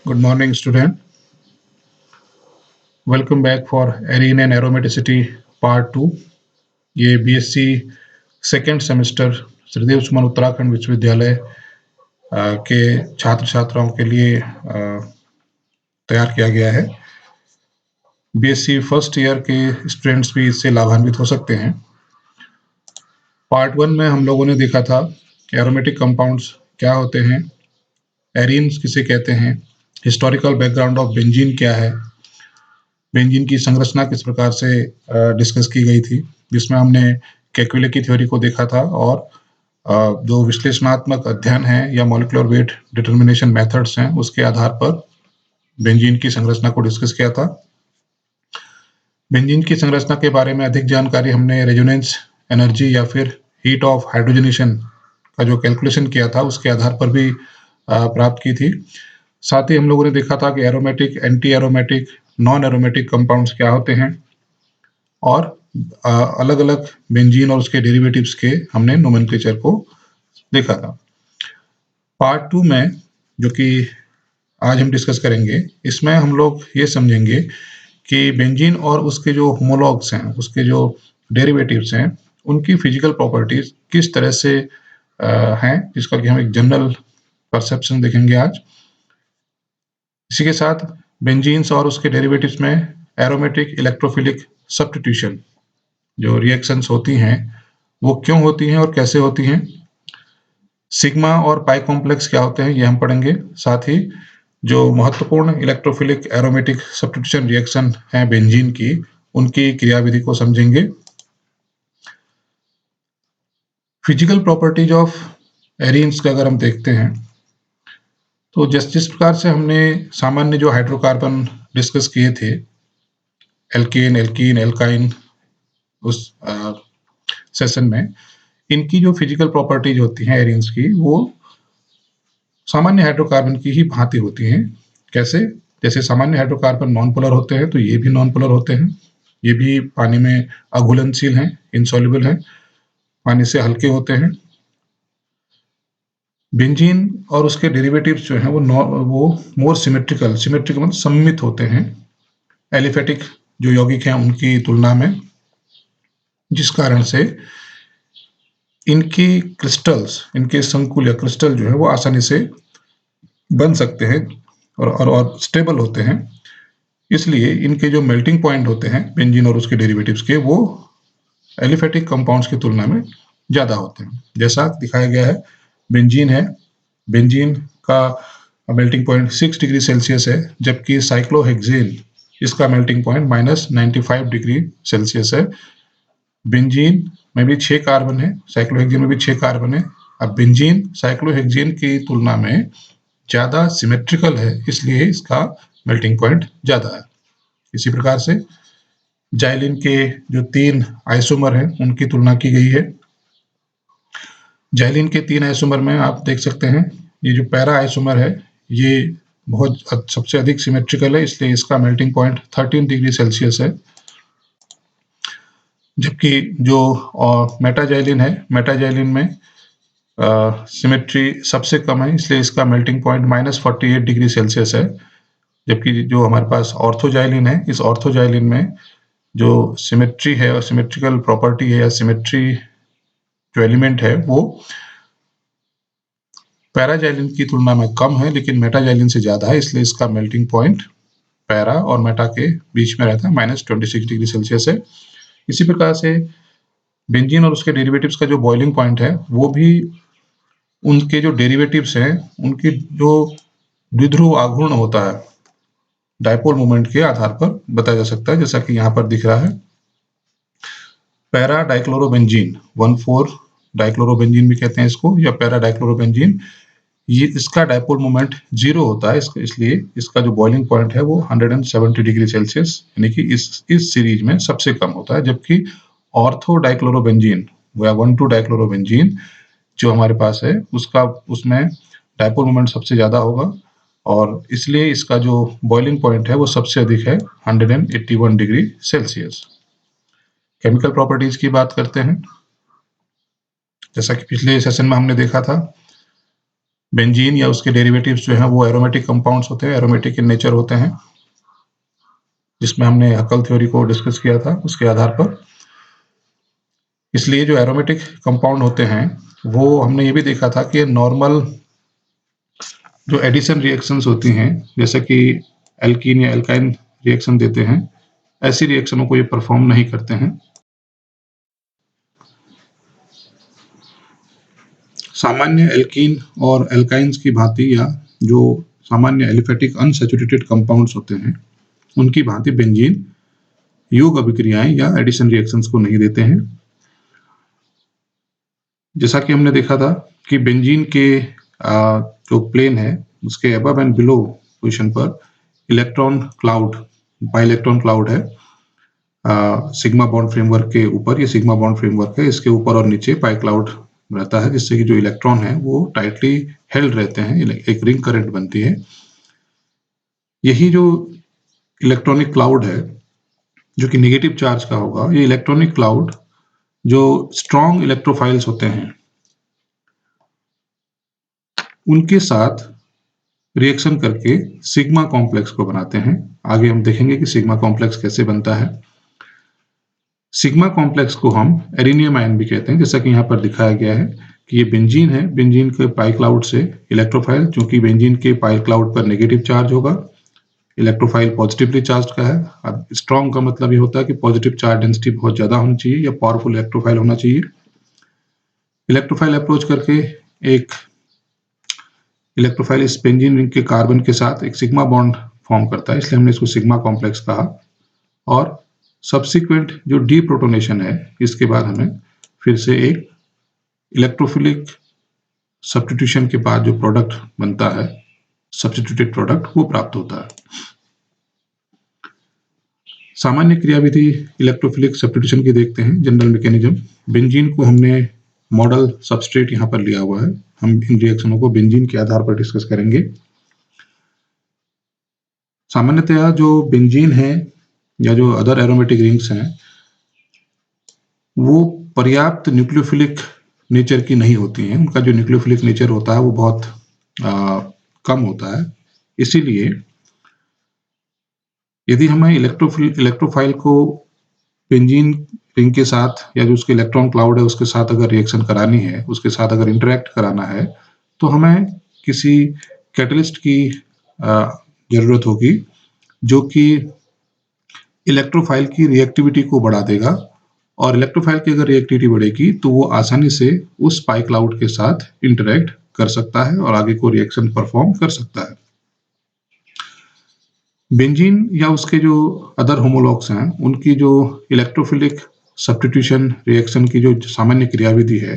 Good morning, student. Welcome back for Arene and Aromaticity Part 2. ये BSc second semester Shridev सुमन उत्तराखंड विश्वविद्यालय के छात्र छात्राओं के लिए तैयार किया गया है। BSc फर्स्ट ईयर के स्टूडेंट्स भी इससे लाभान्वित हो सकते हैं। पार्ट 1 में हम लोगों ने देखा था कि एरोमेटिक कंपाउंड्स क्या होते हैं, एरीन्स किसे कहते हैं, हिस्टोरिकल बैकग्राउंड ऑफ बेंजीन क्या है, बेंजीन की संरचना किस प्रकार से डिस्कस की गई थी, जिसमें हमने केकुले की थ्योरी को देखा था और जो विश्लेषणात्मक अध्ययन है या मॉलिक्यूलर वेट डिटर्मिनेशन मेथड्स हैं उसके आधार पर बेंजीन की संरचना को डिस्कस किया था। बेंजीन की संरचना के बारे में अधिक जानकारी हमने रेजोनेंस एनर्जी या फिर हीट ऑफ हाइड्रोजनेशन का जो कैलकुलेशन किया था उसके आधार पर भी प्राप्त की थी। साथ ही हम लोगों ने देखा था कि aromatic, anti aromatic, non aromatic compounds क्या होते हैं और अलग अलग बेंजीन और उसके डेरिवेटिव्स के हमने नोमेनक्लेचर को देखा था। पार्ट 2 में जो कि आज हम डिस्कस करेंगे, इसमें हम लोग ये समझेंगे कि बेंजीन और उसके जो होमोलॉग्स हैं, उसके जो डेरिवेटिव्स हैं, उनकी फिजिकल प्रॉपर्टीज किस तरह से हैं, जिसका कि हम एक जनरल परसेप्शन देखेंगे आज। इसी के साथ बेंजीन्स और उसके डेरिवेटिव्स में एरोमेटिक इलेक्ट्रोफिलिक सब्स्टिट्यूशन जो रिएक्शंस होती हैं वो क्यों होती हैं और कैसे होती हैं, सिग्मा और पाई कॉम्प्लेक्स क्या होते हैं ये हम पढ़ेंगे। साथ ही जो महत्वपूर्ण इलेक्ट्रोफिलिक एरोमेटिक सब्स्टिट्यूशन रिएक्शन हैं बेंजीन की, उनकी क्रियाविधि को समझेंगे। फिजिकल प्रॉपर्टीज ऑफ एरीन्स का अगर हम देखते हैं तो जिस प्रकार से हमने सामान्य जो हाइड्रोकार्बन डिस्कस किए थे, एल्केन, एल्कीन, एल्काइन, उस सेशन में इनकी जो फिजिकल प्रॉपर्टीज होती हैं एरीन्स की, वो सामान्य हाइड्रोकार्बन की ही भांति होती हैं। कैसे? जैसे सामान्य हाइड्रोकार्बन नॉन पोलर होते हैं तो ये भी नॉन पोलर होते हैं, ये भी पानी में अघुलनशील हैं, इनसॉल्युबल हैं, पानी से हल्के होते हैं। बेंजीन और उसके डेरिवेटिव्स जो हैं वो मोर सिमेट्रिकल मतलब सममित होते हैं एलिफेटिक जो यौगिक हैं उनकी तुलना में, जिस कारण से इनकी क्रिस्टल्स, इनके संकुल या क्रिस्टल जो है वो आसानी से बन सकते हैं और स्टेबल होते हैं। इसलिए इनके जो मेल्टिंग पॉइंट होते हैं बेंजीन और उसके डेरिवेटिव्स के, वो एलिफेटिक कंपाउंड्स की तुलना में ज़्यादा होते हैं। जैसा दिखाया गया है, बेंजीन है, बेंजीन का मेल्टिंग पॉइंट 6 डिग्री सेल्सियस है, जबकि साइक्लोहेक्सेन इसका मेल्टिंग पॉइंट -95 डिग्री सेल्सियस है। बेंजीन में भी 6 कार्बन है, साइक्लोहेक्सेन में भी 6 कार्बन है। अब बेंजीन साइक्लोहेक्सेन की तुलना में ज़्यादा सिमेट्रिकल है, इसलिए इसका मेल्टिंग पॉइंट ज़्यादा है। इसी प्रकार से जाइलिन के जो 3 आइसोमर हैं उनकी तुलना की गई है। जाइलिन के 3 आइसोमर में आप देख सकते हैं, ये जो पैरा आइसोमर है ये बहुत सबसे अधिक सिमेट्रिकल है, इसलिए इसका मेल्टिंग पॉइंट 13 डिग्री सेल्सियस है। जबकि जो मेटाजाइलिन है, मेटाजाइलिन में सिमेट्री सबसे कम है, इसलिए इसका मेल्टिंग पॉइंट -48 डिग्री सेल्सियस है। जबकि जो हमारे पास ऑर्थोजाइलिन है, इस ऑर्थोजाइलिन में जो सिमेट्री है और सिमेट्रिकल प्रॉपर्टी है या सिमेट्री जो एलिमेंट है वो पैराजाइलिन की तुलना में कम है, लेकिन मेटाजाइलिन से ज़्यादा है, इसलिए इसका मेल्टिंग पॉइंट पैरा और मेटा के बीच में रहता है, -26 डिग्री सेल्सियस है। इसी प्रकार से बेंजीन और उसके डेरिवेटिव्स का जो बॉइलिंग पॉइंट है वो भी उनके जो डेरिवेटिव्स हैं उनकी जो द्विध्रुव आघूर्ण होता है डायपोल मोमेंट के आधार पर बताया जा सकता है, जैसा कि यहाँ पर दिख रहा है। पैरा डाइक्लोरोबेंजीन 1,4 डाइक्लोरोबेंजीन भी कहते हैं इसको, या पैरा डाइक्लोरोबेंजीन, ये इसका डायपोल मोमेंट 0 होता है, इसलिए इसका जो बॉइलिंग पॉइंट है वो 170 डिग्री सेल्सियस यानी कि इस सीरीज में सबसे कम होता है। जबकि ऑर्थो डाइक्लोरोबेंजीन या 1,2 डाइक्लोरोबेंजीन जो हमारे पास है उसमें डायपोल मोमेंट सबसे ज्यादा होगा और इसलिए इसका जो बॉइलिंग पॉइंट है वो सबसे अधिक है, 181 डिग्री सेल्सियस। केमिकल प्रॉपर्टीज की बात करते हैं। जैसा कि पिछले सेशन में हमने देखा था, बेंजीन या उसके डेरिवेटिव्स जो हैं वो एरोमेटिक कंपाउंड्स होते हैं, एरोमेटिक इन नेचर होते हैं, जिसमें हमने हकल थ्योरी को डिस्कस किया था उसके आधार पर। इसलिए जो एरोमेटिक कंपाउंड होते हैं वो हमने ये भी देखा था कि नॉर्मल जो एडिशन रिएक्शंस होती हैं, जैसे कि एल्कीन या एल्काइन रिएक्शन देते हैं, ऐसी रिएक्शनों को ये परफॉर्म नहीं करते हैं। सामान्य एल्कीन और एल्काइंस की भांति या जो सामान्य एलिफेटिक अनसैचुरेटेड कंपाउंड्स होते हैं उनकी भांति बेंजीन युग अभिक्रियाएं या एडिशन रिएक्शंस को नहीं देते हैं। जैसा कि हमने देखा था कि बेंजीन के जो प्लेन है उसके अबव एंड बिलो पोजीशन पर इलेक्ट्रॉन क्लाउड, बाइलेक्ट्रॉन क्लाउड है सिग्मा बॉन्ड फ्रेमवर्क के ऊपर। ये सिग्मा बॉन्ड फ्रेमवर्क है, इसके ऊपर और नीचे पाई क्लाउड रहता है, जिससे कि जो इलेक्ट्रॉन है वो टाइटली हेल्ड रहते हैं, एक रिंग करंट बनती है। यही जो इलेक्ट्रॉनिक क्लाउड है जो कि नेगेटिव चार्ज का होगा, ये इलेक्ट्रॉनिक क्लाउड जो स्ट्रॉन्ग इलेक्ट्रोफाइल्स होते हैं उनके साथ रिएक्शन करके सिग्मा कॉम्प्लेक्स को बनाते हैं। आगे हम देखेंगे कि सिग्मा कॉम्प्लेक्स कैसे बनता है। सिग्मा कॉम्प्लेक्स को हम एरिनियम आयन भी कहते हैं, जैसा कि यहाँ पर दिखाया गया है कि ये बेंजीन है, बेंजीन के पाई क्लाउड से इलेक्ट्रोफाइल, चूंकि बेंजीन के पाई क्लाउड पर नेगेटिव चार्ज होगा, इलेक्ट्रोफाइल पॉजिटिवली चार्ज का है। अब स्ट्रॉन्ग का मतलब ये होता है कि पॉजिटिव चार्ज डेंसिटी बहुत ज्यादा होनी चाहिए या पावरफुल इलेक्ट्रोफाइल होना चाहिए। इलेक्ट्रोफाइल अप्रोच करके एक इलेक्ट्रोफाइल इस बेंजीन रिंग के कार्बन के साथ एक सिग्मा बॉन्ड फॉर्म करता है, इसलिए हमने इसको सिग्मा कॉम्प्लेक्स कहा। और सब्सिक्वेंट जो डीप्रोटोनेशन है, इसके बाद हमें फिर से एक इलेक्ट्रोफिलिक सब्स्टिट्यूशन के बाद जो प्रोडक्ट बनता है, सब्स्टिट्यूटेड प्रोडक्ट, वो प्राप्त होता है। सामान्य क्रियाविधि इलेक्ट्रोफिलिक सब्स्टिट्यूशन की देखते हैं, जनरल मैकेनिज्म। बेंजीन को हमने मॉडल सबस्ट्रेट यहाँ पर लिया हुआ है, हम इन रिएक्शनों को बेंजीन के आधार पर डिस्कस करेंगे। सामान्यतया जो बेंजीन है या जो अदर एरोमेटिक रिंग्स हैं वो पर्याप्त न्यूक्लियोफिलिक नेचर की नहीं होती हैं, उनका जो न्यूक्लियोफिलिक नेचर होता है वो बहुत कम होता है। इसीलिए यदि हमें इलेक्ट्रोफाइल को बेंजीन रिंग के साथ या जो उसके इलेक्ट्रॉन क्लाउड है उसके साथ अगर रिएक्शन करानी है, उसके साथ अगर इंटरेक्ट कराना है, तो हमें किसी कैटलिस्ट की जरूरत होगी जो कि इलेक्ट्रोफाइल की रिएक्टिविटी को बढ़ा देगा। और इलेक्ट्रोफाइल की अगर रिएक्टिविटी बढ़ेगी तो वो आसानी से उस पाई क्लाउड के साथ इंटरेक्ट कर सकता है और आगे को रिएक्शन परफॉर्म कर सकता है। बेंजीन या उसके जो अदर होमोलॉग्स हैं उनकी जो इलेक्ट्रोफिलिक सब्स्टिट्यूशन रिएक्शन की जो सामान्य क्रियाविधि है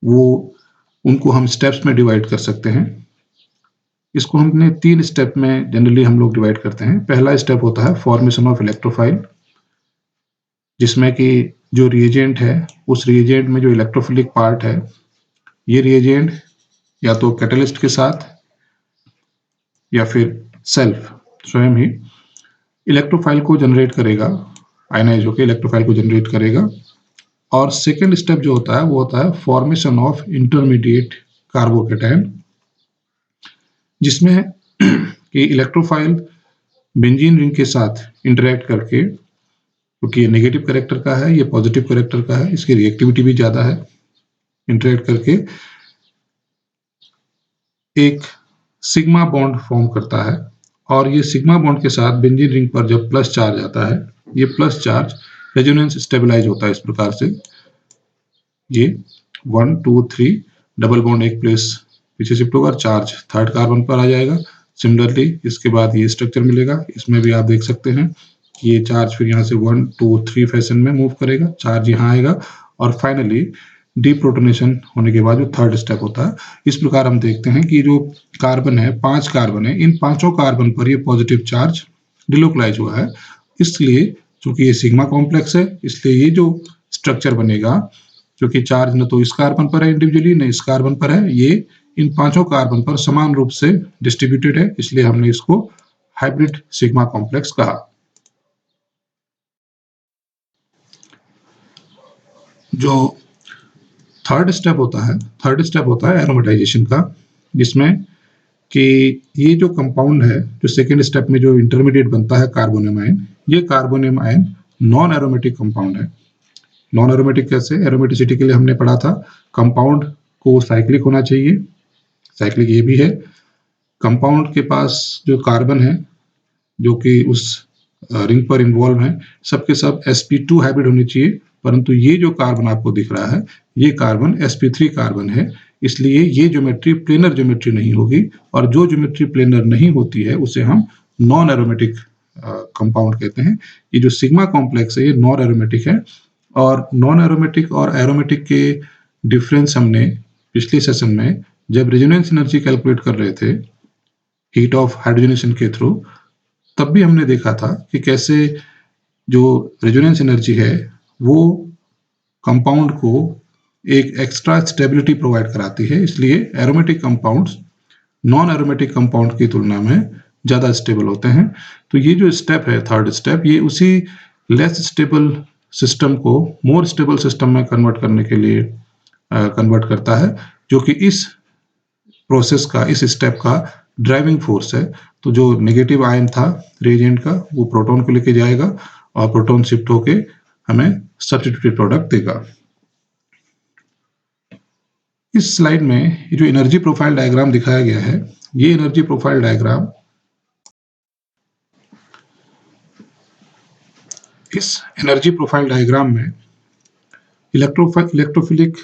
वो उनको हम स्टेप्स में डिवाइड कर सकते हैं। इसको हमने 3 स्टेप में जनरली हम लोग डिवाइड करते हैं। पहला स्टेप होता है फॉर्मेशन ऑफ इलेक्ट्रोफाइल, जिसमें कि जो रिएजेंट है उस रिएजेंट में जो इलेक्ट्रोफिलिक पार्ट है, ये रिएजेंट या तो कैटलिस्ट के साथ या फिर सेल्फ स्वयं ही इलेक्ट्रोफाइल को जनरेट करेगा, आयनाइज होकर इलेक्ट्रोफाइल को जनरेट करेगा। और सेकेंड स्टेप जो होता है वो होता है फॉर्मेशन ऑफ इंटरमीडिएट कार्बोकेटायन, जिसमें कि इलेक्ट्रोफाइल बेंजीन रिंग के साथ इंटरेक्ट करके, क्योंकि ये नेगेटिव कैरेक्टर का है, ये पॉजिटिव कैरेक्टर का है, इसकी रिएक्टिविटी भी ज्यादा है, इंटरेक्ट करके एक सिग्मा बॉन्ड फॉर्म करता है। और ये सिग्मा बॉन्ड के साथ बेंजीन रिंग पर जब प्लस चार्ज आता है, ये प्लस चार्ज रेजोनेंस स्टेबलाइज होता है इस प्रकार से, ये 1 2 3 डबल बॉन्ड एक प्लेस पीछे शिफ्ट होगा, चार्ज थर्ड कार्बन पर आ जाएगा। सिमिलरली इसके बाद ये स्ट्रक्चर मिलेगा, इसमें भी आप देख सकते हैं कि ये चार्ज फिर यहाँ से 1 2 3 फैशन में मूव करेगा, चार्ज यहाँ आएगा और फाइनली डीप्रोटोनेशन होने के बाद जो थर्ड स्टेप होता है। इस प्रकार हम देखते हैं कि जो कार्बन है, 5 कार्बन है, इन पांचों कार्बन पर ये पॉजिटिव चार्ज डिलोकलाइज हुआ है। इसलिए चूंकि ये सिग्मा कॉम्प्लेक्स है, इसलिए ये जो स्ट्रक्चर बनेगा, क्योंकि चार्ज न तो इस कार्बन पर है इंडिविजुअली, न इस कार्बन पर है, ये इन पांचों कार्बन पर समान रूप से डिस्ट्रीब्यूटेड है, इसलिए हमने इसको हाइब्रिड सिग्मा कॉम्प्लेक्स कहा। जो थर्ड स्टेप होता है एरोमेटाइजेशन का, जिसमें कि ये जो कंपाउंड है, जो सेकेंड स्टेप में जो इंटरमीडिएट बनता है कार्बोनियम आयन, ये carbonium ion non aromatic compound है। नॉन एरोमेटिक कैसे? एरोमेटिसिटी के लिए हमने पढ़ा था कंपाउंड को साइक्लिक होना चाहिए, साइक्लिक ये भी है। कंपाउंड के पास जो कार्बन है जो कि उस रिंग पर इन्वॉल्व है, सबके सब sp2 हाइब्रिड होनी चाहिए, परंतु ये जो कार्बन आपको दिख रहा है ये कार्बन sp3 कार्बन है, इसलिए ये ज्योमेट्री प्लेनर ज्योमेट्री नहीं होगी, और जो ज्योमेट्री प्लेनर नहीं होती है उसे हम नॉन एरोमेटिक कंपाउंड कहते हैं। ये जो सिग्मा कॉम्प्लेक्स है ये नॉन एरोमेटिक है, और नॉन एरोमेटिक और एरोमेटिक के डिफरेंस हमने पिछले सेशन में जब रेजोनेंस एनर्जी कैलकुलेट कर रहे थे हीट ऑफ हाइड्रोजनेशन के थ्रू, तब भी हमने देखा था कि कैसे जो रेजोनेंस एनर्जी है वो कंपाउंड को एक एक्स्ट्रा स्टेबिलिटी प्रोवाइड कराती है, इसलिए aromatic compounds non aromatic compound की तुलना में ज़्यादा स्टेबल होते हैं। तो ये जो स्टेप है, थर्ड स्टेप, ये उसी लेस स्टेबल सिस्टम को मोर स्टेबल सिस्टम में कन्वर्ट करने के लिए कन्वर्ट करता है, जो कि इस प्रोसेस का, इस स्टेप का ड्राइविंग फोर्स है। तो जो नेगेटिव आयन था रिएजेंट का वो प्रोटॉन को लेके जाएगा और प्रोटॉन शिफ्ट होके हमें सब्स्टिट्यूटेड प्रोडक्ट देगा। इस स्लाइड में ये जो एनर्जी प्रोफाइल डायग्राम दिखाया गया है, ये एनर्जी प्रोफाइल डायग्राम इस एनर्जी प्रोफाइल डायग्राम में इलेक्ट्रोफिलिक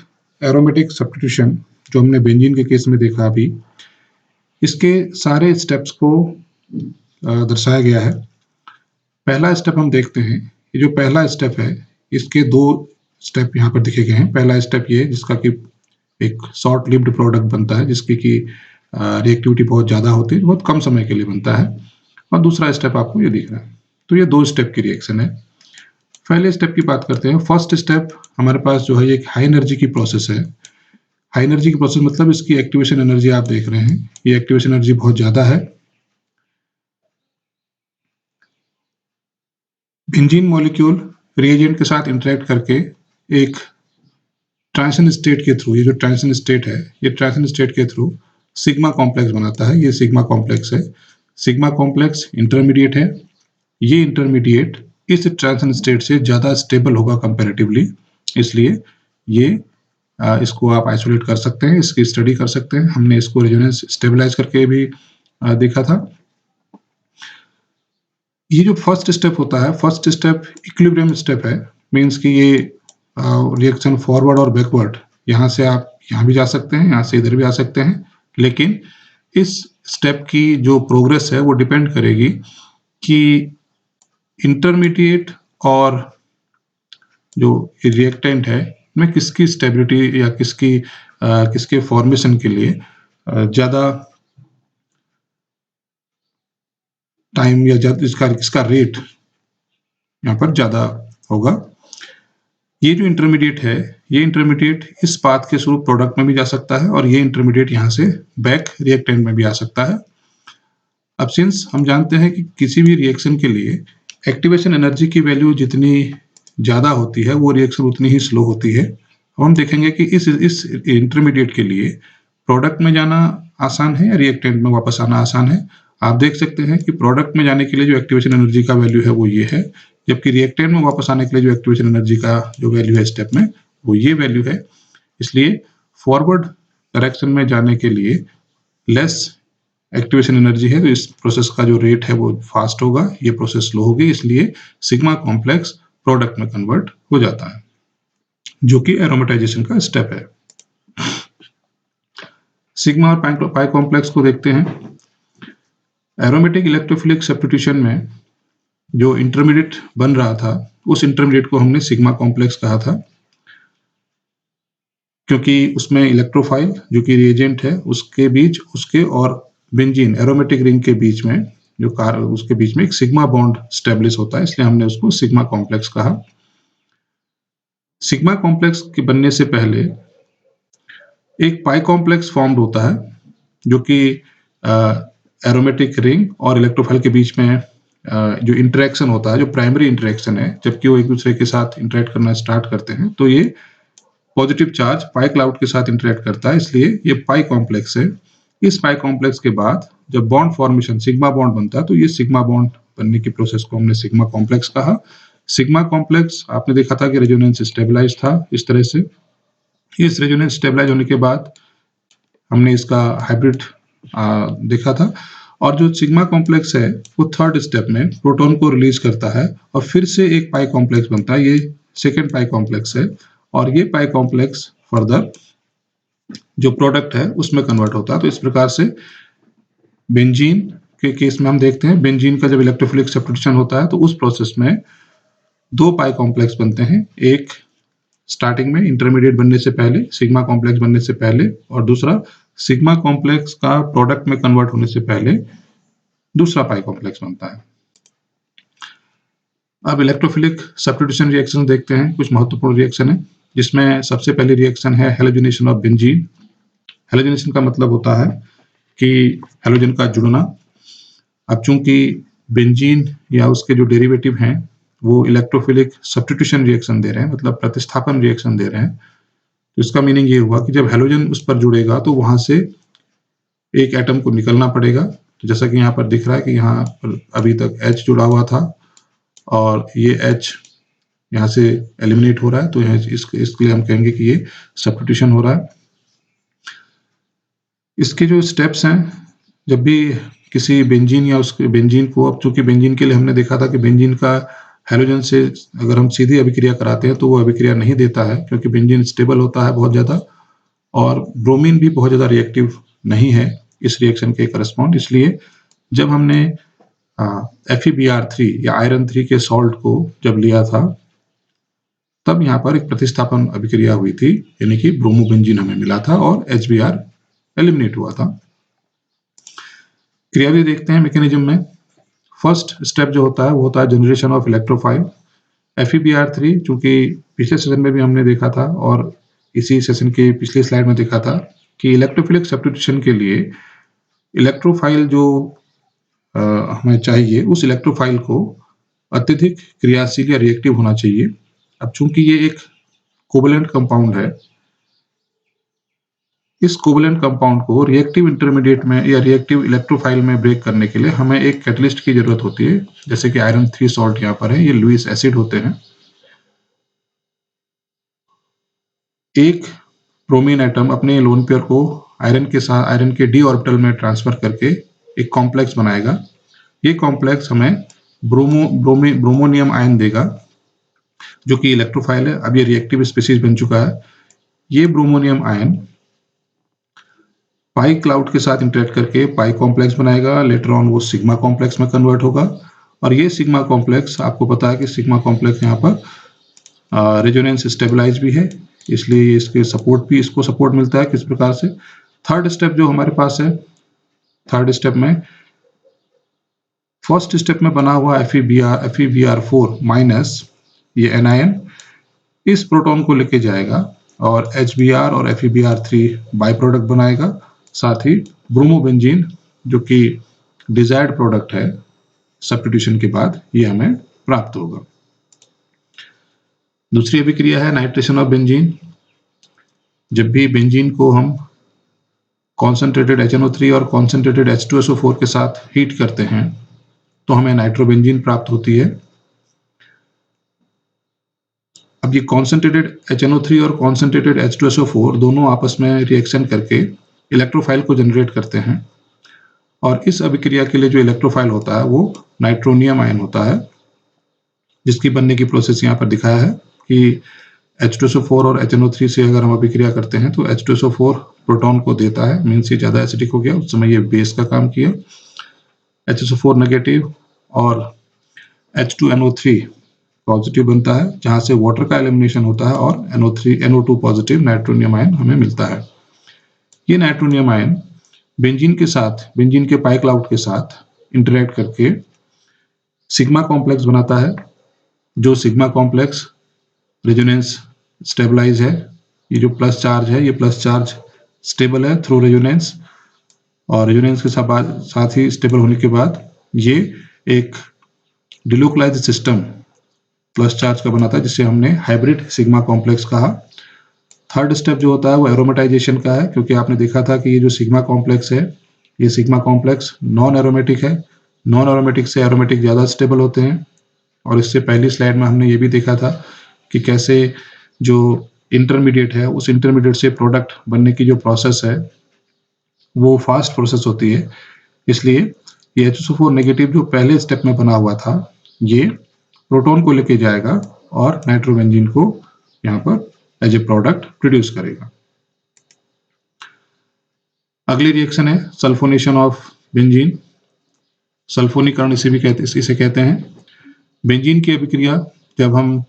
एरोमेटिक सब्स्टिट्यूशन जो हमने बेंजीन के केस में देखा अभी, इसके सारे स्टेप्स को दर्शाया गया है। पहला स्टेप हम देखते हैं, ये जो पहला स्टेप है इसके दो स्टेप यहाँ पर दिखे गए हैं। पहला स्टेप ये जिसका कि एक शॉर्ट लिव्ड प्रोडक्ट बनता है, जिसकी कि रिएक्टिविटी बहुत ज़्यादा होती है, बहुत कम समय के लिए बनता है, और दूसरा स्टेप आपको ये दिख रहा है। तो ये दो स्टेप की रिएक्शन है। पहले स्टेप की बात करते हैं। फर्स्ट स्टेप हमारे पास जो है एक हाई एनर्जी की प्रोसेस है। हाई एनर्जी की प्रोसेस मतलब इसकी एक्टिवेशन एनर्जी आप देख रहे हैं, ये एक्टिवेशन एनर्जी बहुत ज़्यादा है। बेंजीन मॉलिक्यूल रिएजेंट के साथ इंटरेक्ट करके एक ट्रांजिशन स्टेट के थ्रू, ये जो ट्रांजिशन स्टेट है, ये ट्रांजिशन स्टेट के थ्रू सिग्मा कॉम्प्लेक्स बनाता है। ये सिग्मा कॉम्प्लेक्स है। सिग्मा कॉम्प्लेक्स इंटरमीडिएट है। ये इंटरमीडिएट इस ट्रांजिशन स्टेट से ज़्यादा स्टेबल होगा कंपैरेटिवली, इसलिए ये इसको आप आइसोलेट कर सकते हैं, इसकी स्टडी कर सकते हैं। हमने इसको रेजोनेंस स्टेबलाइज करके भी देखा था। ये जो फर्स्ट स्टेप होता है, फर्स्ट स्टेप इक्विलिब्रियम स्टेप है, मीन्स कि ये रिएक्शन फॉरवर्ड और बैकवर्ड, यहाँ से आप यहाँ भी जा सकते हैं, यहाँ से इधर भी आ सकते हैं, लेकिन इस स्टेप की जो प्रोग्रेस है वो डिपेंड करेगी कि इंटरमीडिएट और जो रिएक्टेंट है में किसकी स्टेबिलिटी या किसके फॉर्मेशन के लिए ज़्यादा टाइम या इसका रेट यहाँ पर ज़्यादा होगा। ये जो इंटरमीडिएट है, ये इंटरमीडिएट इस पाथ के थ्रू प्रोडक्ट में भी जा सकता है, और ये इंटरमीडिएट यहाँ से बैक रिएक्टेंट में भी आ सकता है। अब सिंस हम जानते हैं कि किसी भी रिएक्शन के लिए एक्टिवेशन एनर्जी की वैल्यू जितनी ज़्यादा होती है वो रिएक्शन उतनी ही स्लो होती है। अब हम देखेंगे कि इस इंटरमीडिएट के लिए प्रोडक्ट में जाना आसान है या रिएक्टेंट में वापस आना आसान है। आप देख सकते हैं कि प्रोडक्ट में जाने के लिए जो एक्टिवेशन एनर्जी का वैल्यू है वो ये है, जबकि रिएक्टेंट में वापस आने के लिए जो एक्टिवेशन एनर्जी का जो वैल्यू है स्टेप में वो ये वैल्यू है। इसलिए फॉरवर्ड डायरेक्शन में जाने के लिए लेस एक्टिवेशन एनर्जी है, तो इस प्रोसेस का जो रेट है वो फास्ट होगा, ये प्रोसेस स्लो होगी, इसलिए सिग्मा कॉम्प्लेक्स प्रोडक्ट में कन्वर्ट हो जाता है, जो कि एरोमेटाइजेशन का स्टेप है। सिग्मा और पाई कॉम्प्लेक्स को देखते हैं। एरोमेटिक इलेक्ट्रोफिलिक सब्स्टिट्यूशन में जो इंटरमीडिएट बन रहा था उस इंटरमीडिएट को हमने सिग्मा कॉम्प्लेक्स कहा था, क्योंकि उसमें इलेक्ट्रोफाइल जो कि रिएजेंट है उसके बीच, उसके और बेंजीन एरोमेटिक रिंग के बीच में जो उसके बीच में एक सिग्मा बॉन्ड स्टेब्लिश होता है, इसलिए हमने उसको सिग्मा कॉम्प्लेक्स कहा। सिग्मा कॉम्प्लेक्स के बनने से पहले एक पाई कॉम्प्लेक्स फॉर्म्ड होता है, जो कि एरोमेटिक रिंग और इलेक्ट्रोफाइल के बीच में जो इंटरेक्शन होता है, जो प्राइमरी इंटरेक्शन है, जबकि वो एक दूसरे के साथ इंटरेक्ट करना स्टार्ट करते हैं तो ये पॉजिटिव चार्ज पाई क्लाउड के साथ इंटरेक्ट करता है, इसलिए ये पाई कॉम्प्लेक्स है। इस पाई कॉम्प्लेक्स के बाद जब बॉन्ड फॉर्मेशन सिग्मा बॉन्ड बनता है तो ये सिग्मा बॉन्ड बनने की प्रोसेस को हमने सिग्मा कॉम्प्लेक्स कहा। सिग्मा कॉम्प्लेक्स आपने देखा था कि रेजोनेंस स्टेबलाइज था इस तरह से। इस रेजोनेंस स्टेबलाइज होने के बाद हमने इसका हाइब्रिड देखा था, और जो सिग्मा कॉम्प्लेक्स है वो थर्ड स्टेप में प्रोटॉन को रिलीज करता है और फिर से एक पाई कॉम्प्लेक्स बनता है। ये सेकेंड पाई कॉम्प्लेक्स है, और ये पाई कॉम्प्लेक्स फर्दर जो प्रोडक्ट है उसमें कन्वर्ट होता है। तो इस प्रकार से बेंजीन के केस में हम देखते हैं, बेंजीन का जब इलेक्ट्रोफिलिक सब्स्टिट्यूशन होता है तो उस प्रोसेस में दो पाई कॉम्प्लेक्स बनते हैं, एक स्टार्टिंग में इंटरमीडिएट बनने से पहले, सिग्मा कॉम्प्लेक्स बनने से पहले, और दूसरा सिग्मा कॉम्प्लेक्स का प्रोडक्ट में कन्वर्ट होने से पहले दूसरा पाई कॉम्प्लेक्स बनता है। अब इलेक्ट्रोफिलिक सब्स्टिट्यूशन रिएक्शन देखते हैं। कुछ महत्वपूर्ण रिएक्शन है जिसमें सबसे पहली रिएक्शन है हैलोजनेशन ऑफ बेंजीन। हैलोजनेशन का मतलब होता है कि हैलोजन का जुड़ना। अब चूंकि बेंजीन या उसके जो डेरिवेटिव हैं वो इलेक्ट्रोफिलिक सब्स्टिट्यूशन रिएक्शन दे रहे हैं, मतलब प्रतिस्थापन रिएक्शन दे रहे हैं, तो इसका मीनिंग ये हुआ कि जब हैलोजन उस पर जुड़ेगा तो वहां से एक एटम को निकलना पड़ेगा। तो जैसा कि यहाँ पर दिख रहा है कि यहाँ पर अभी तक H जुड़ा हुआ था और ये H यहाँ से एलिमिनेट हो रहा है, तो इसके लिए हम कहेंगे कि ये सब्स्टिट्यूशन हो रहा है। इसके जो स्टेप्स हैं, जब भी किसी बेंजीन या उसके बेंजीन को, अब चूंकि बेंजीन के लिए हमने देखा था कि बेंजीन का हैलोजन से अगर हम सीधी अभिक्रिया कराते हैं तो वो अभिक्रिया नहीं देता है, क्योंकि बेंजीन स्टेबल होता है बहुत ज़्यादा, और ब्रोमीन भी बहुत ज़्यादा रिएक्टिव नहीं है इस रिएक्शन के करस्पॉन्ड। इसलिए जब हमने FeBr3 या आयरन 3 के सॉल्ट को जब लिया था तब यहाँ पर एक प्रतिस्थापन अभिक्रिया हुई थी, यानी कि ब्रोमोबेंजीन हमें मिला था और HBr एलिमिनेट हुआ था। क्रिया भी देखते हैं मैकेनिज्म में। फर्स्ट स्टेप जो होता है वो होता है जनरेशन ऑफ इलेक्ट्रोफाइल। FeBr3 चूंकि पिछले सेशन में भी हमने देखा था और इसी सेशन के पिछले स्लाइड में देखा था कि इलेक्ट्रोफिलिक सब्स्टिट्यूशन के लिए इलेक्ट्रोफाइल जो हमें चाहिए उस इलेक्ट्रोफाइल को अत्यधिक क्रियाशील या रिएक्टिव होना चाहिए। अब चूंकि ये एक कोवलेंट कंपाउंड है, इस कोवलेंट कंपाउंड को रिएक्टिव इंटरमीडिएट में या रिएक्टिव इलेक्ट्रोफाइल में ब्रेक करने के लिए हमें एक कैटलिस्ट की जरूरत होती है, जैसे कि आयरन 3 सॉल्ट यहाँ पर है, ये लुईस एसिड होते हैं। एक ब्रोमीन एटम अपने लोन पेयर को आयरन के साथ आयरन के डी ऑर्बिटल में ट्रांसफर करके एक कॉम्प्लेक्स बनाएगा। ये कॉम्प्लेक्स हमें ब्रोमोनियम आयन देगा जो कि इलेक्ट्रोफाइल है। अब ये रिएक्टिव स्पीसीज बन चुका है। ये ब्रोमोनियम आयन पाई क्लाउड के साथ इंटरेक्ट करके पाई कॉम्प्लेक्स बनाएगा। लेटर ऑन वो सिग्मा कॉम्प्लेक्स में कन्वर्ट होगा, और ये सिग्मा कॉम्प्लेक्स, आपको पता है कि सिग्मा कॉम्प्लेक्स यहाँ पर रेजोनेंस स्टेबलाइज भी है, इसलिए इसके सपोर्ट भी, इसको सपोर्ट मिलता है। किस प्रकार से? थर्ड स्टेप जो हमारे पास है, थर्ड स्टेप में फर्स्ट स्टेप में बना हुआ FeBr4 माइनस ये एनायन इस प्रोटॉन को लेके जाएगा और HBr और FeBr3 बाई प्रोडक्ट बनाएगा। साथ ही ब्रोमोबेंजीन जो कि डिजायर्ड प्रोडक्ट है सब्स्टिट्यूशन के बाद, ये हमें प्राप्त होगा। दूसरी अभिक्रिया है नाइट्रेशन ऑफ बेंजीन। जब भी बेंजीन को हम कॉन्सेंट्रेटेड HNO3 और कॉन्सेंट्रेटेड H2SO4 के साथ हीट करते हैं तो हमें नाइट्रोबेंजीन प्राप्त होती है। अब ये कॉन्सेंट्रेटेड HNO3 और कॉन्सेंट्रेटेड H2SO4 दोनों आपस में रिएक्शन करके इलेक्ट्रोफाइल को जनरेट करते हैं, और इस अभिक्रिया के लिए जो इलेक्ट्रोफाइल होता है वो नाइट्रोनियम आयन होता है, जिसकी बनने की प्रोसेस यहाँ पर दिखाया है कि H2SO4 और HNO3 से अगर हम अभिक्रिया करते हैं तो H2SO4 प्रोटॉन को देता है, मीन्स ये ज़्यादा एसिडिक हो गया, उस समय ये बेस का काम किया। HSO4 नेगेटिव और H2NO3 पॉजिटिव बनता है, जहां से वाटर का एलिमिनेशन होता है और NO2 पॉजिटिव नाइट्रोनियम आयन हमें मिलता है। ये नाइट्रोनियम आयन बेंजीन के साथ, बेंजीन के पाई क्लाउड के साथ इंटरेक्ट करके सिग्मा कॉम्प्लेक्स बनाता है, जो सिग्मा कॉम्प्लेक्स रेजोनेंस स्टेबलाइज है। ये जो प्लस चार्ज है, ये प्लस चार्ज स्टेबल है थ्रू रेजोनेंस, और रेजोनेंस के साथ ही स्टेबल होने के बाद ये एक डिलोकलाइज्ड सिस्टम प्लस चार्ज का बनाता है, जिसे हमने हाइब्रिड सिग्मा कॉम्प्लेक्स कहा। थर्ड स्टेप जो होता है वो एरोमेटाइजेशन का है, क्योंकि आपने देखा था कि ये जो सिग्मा कॉम्प्लेक्स है, ये सिग्मा कॉम्प्लेक्स नॉन एरोमेटिक है। नॉन एरोमेटिक से एरोमेटिक ज़्यादा स्टेबल होते हैं। और इससे पहली स्लाइड में हमने ये भी देखा था कि कैसे जो इंटरमीडिएट है, उस इंटरमीडिएट से प्रोडक्ट बनने की जो प्रोसेस है वो फास्ट प्रोसेस होती है। इसलिए ये H2SO4 नेगेटिव जो पहले स्टेप में बना हुआ था, ये प्रोटॉन को लेके जाएगा और नाइट्रोबेंजीन को यहाँ पर एज ए प्रोडक्ट प्रोड्यूस करेगा। अगली रिएक्शन है सल्फोनेशन ऑफ बेंजीन। सल्फोनीकरण इसे कहते हैं। बेंजीन की अभिक्रिया जब हम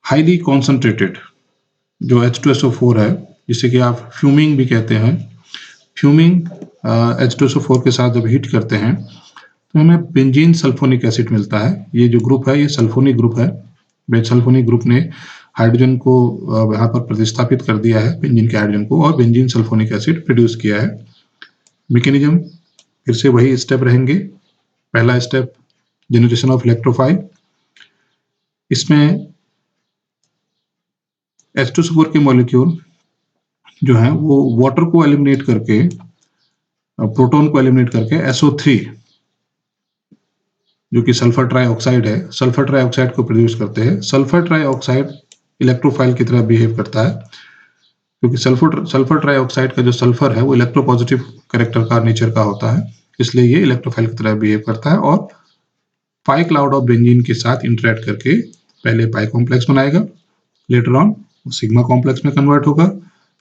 हाईली कॉन्सेंट्रेटेड जो H2SO4 है, जिसे कि आप फ्यूमिंग भी कहते हैं, फ्यूमिंग H2SO4 के साथ जब हीट करते हैं तो हमें बेंजीन सल्फोनिक एसिड मिलता है। ये जो ग्रुप है ये सल्फोनिक ग्रुप है। सल्फोनिक ग्रुप ने हाइड्रोजन को यहाँ पर प्रतिस्थापित कर दिया है, बेंजीन के हाइड्रोजन को, और बेंजीन सल्फोनिक एसिड प्रोड्यूस किया है। मैकेनिज्म फिर से वही स्टेप रहेंगे। पहला स्टेप जनरेशन ऑफ इलेक्ट्रोफाइल। इसमें H2SO4 के मॉलिक्यूल जो है वो वाटर को एलिमिनेट करके, प्रोटॉन को एलिमिनेट करके SO3 जो कि सल्फर ट्राइऑक्साइड है, सल्फर ट्राइऑक्साइड को प्रोड्यूस करते हैं। सल्फर ट्राइऑक्साइड इलेक्ट्रोफाइल की तरह बिहेव करता है, क्योंकि सल्फर ट्राइऑक्साइड का जो सल्फर है वो इलेक्ट्रोपॉजिटिव कैरेक्टर का नेचर का होता है, इसलिए ये इलेक्ट्रोफाइल की तरह बिहेव करता है और पाई क्लाउड ऑफ बेंजीन के साथ इंटरेक्ट करके पहले पाई कॉम्प्लेक्स बनाएगा, लेटर ऑन सिग्मा कॉम्प्लेक्स में कन्वर्ट होगा।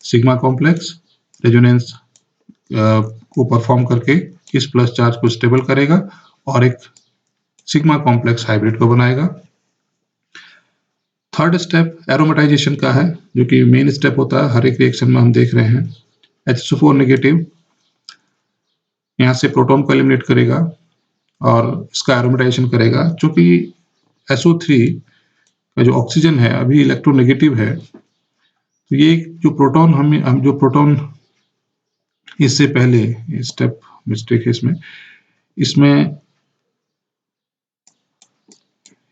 सिग्मा कॉम्प्लेक्स रेजोनेंस को परफॉर्म करके इस प्लस चार्ज को स्टेबल करेगा और एक सिग्मा कॉम्प्लेक्स हाइब्रिड को बनाएगा। थर्ड स्टेप एरोमेटाइजेशन का है, जो कि मेन स्टेप होता है, हर एक रिएक्शन में हम देख रहे हैं। H2SO4 नेगेटिव यहाँ से प्रोटॉन को एलिमिनेट करेगा और इसका एरोमेटाइजेशन करेगा। चूंकि SO3 का जो ऑक्सीजन है अभी इलेक्ट्रोनेगेटिव है, तो ये जो प्रोटॉन हम जो प्रोटॉन इससे पहले स्टेप मिस्टेक है इसमें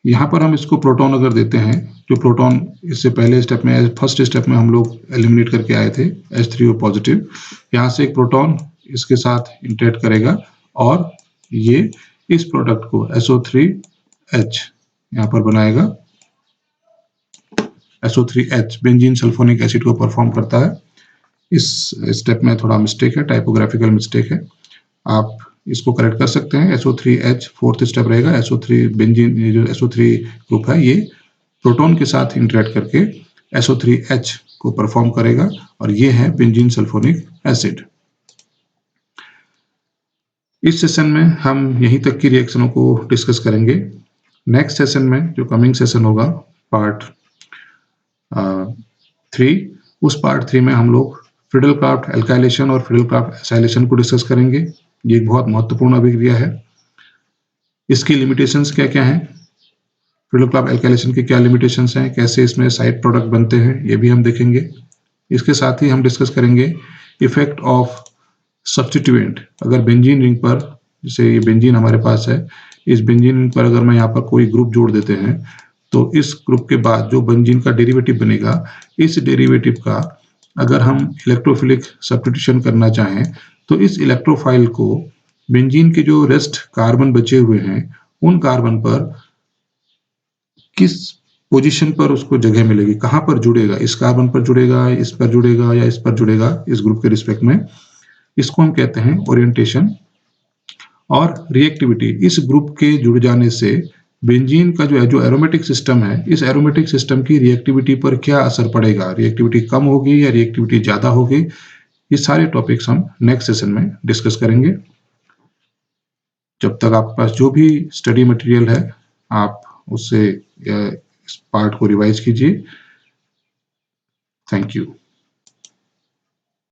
यहाँ पर हम इसको प्रोटॉन अगर देते हैं, जो प्रोटॉन इससे पहले स्टेप में, फर्स्ट स्टेप में हम लोग एलिमिनेट करके आए थे H3O पॉजिटिव, यहाँ से एक प्रोटॉन इसके साथ इंटरेक्ट करेगा और ये इस प्रोडक्ट को SO3H यहाँ पर बनाएगा। SO3H बेंजीन सल्फोनिक एसिड को परफॉर्म करता है। इस स्टेप में थोड़ा मिस्टेक है, टाइपोग्राफिकल मिस्टेक है, आप इसको करेक्ट कर सकते हैं। SO3H फोर्थ स्टेप रहेगा। SO3 बेंजीन, ये जो SO3 ग्रुप है ये प्रोटॉन के साथ इंटरेक्ट करके SO3H को परफॉर्म करेगा और ये है बेंजीन सल्फोनिक एसिड। इस सेशन में हम यहीं तक की रिएक्शनों को डिस्कस करेंगे। नेक्स्ट सेशन में जो कमिंग सेशन होगा पार्ट 3, उस पार्ट 3 में हम लोग फ्रीडल-क्राफ्ट एल्काइलेशन और फ्रीडल-क्राफ्ट एसाइलेशन को डिस्कस करेंगे। ये एक बहुत महत्वपूर्ण अभिक्रिया है। इसकी लिमिटेशंस क्या-क्या हैं, फ्रीडल-क्राफ्ट एल्काइलेशन की क्या लिमिटेशंस हैं, कैसे इसमें साइड प्रोडक्ट बनते हैं, ये भी हम देखेंगे। इसके साथ ही हम डिस्कस करेंगे इफेक्ट ऑफ सब्स्टिट्यूएंट। अगर बेंजीन रिंग पर, जैसे ये बेंजीन हमारे पास है, इस बेंजीन रिंग पर अगर मैं यहाँ पर कोई ग्रुप जोड़ देते हैं तो इस ग्रुप के बाद जो बेंजीन का डेरिवेटिव बनेगा, इस डेरिवेटिव का अगर हम इलेक्ट्रोफिलिक सब्स्टिट्यूशन करना चाहें तो इस इलेक्ट्रोफाइल को बेंजीन के जो रेस्ट कार्बन बचे हुए हैं उन कार्बन पर किस पोजीशन पर उसको जगह मिलेगी, कहाँ पर जुड़ेगा, इस कार्बन पर जुड़ेगा, इस पर जुड़ेगा या इस पर जुड़ेगा, इस ग्रुप के रिस्पेक्ट में, इसको हम कहते हैं ओरिएंटेशन। और रिएक्टिविटी, इस ग्रुप के जुड़ जाने से बेंजीन का जो एरोमेटिक सिस्टम है, इस एरोमेटिक सिस्टम की रिएक्टिविटी पर क्या असर पड़ेगा, रिएक्टिविटी कम होगी या रिएक्टिविटी ज्यादा होगी, ये सारे टॉपिक्स हम नेक्स्ट सेशन में डिस्कस करेंगे। जब तक आपके पास जो भी स्टडी मटेरियल है आप उससे इस पार्ट को रिवाइज कीजिए। Thank you.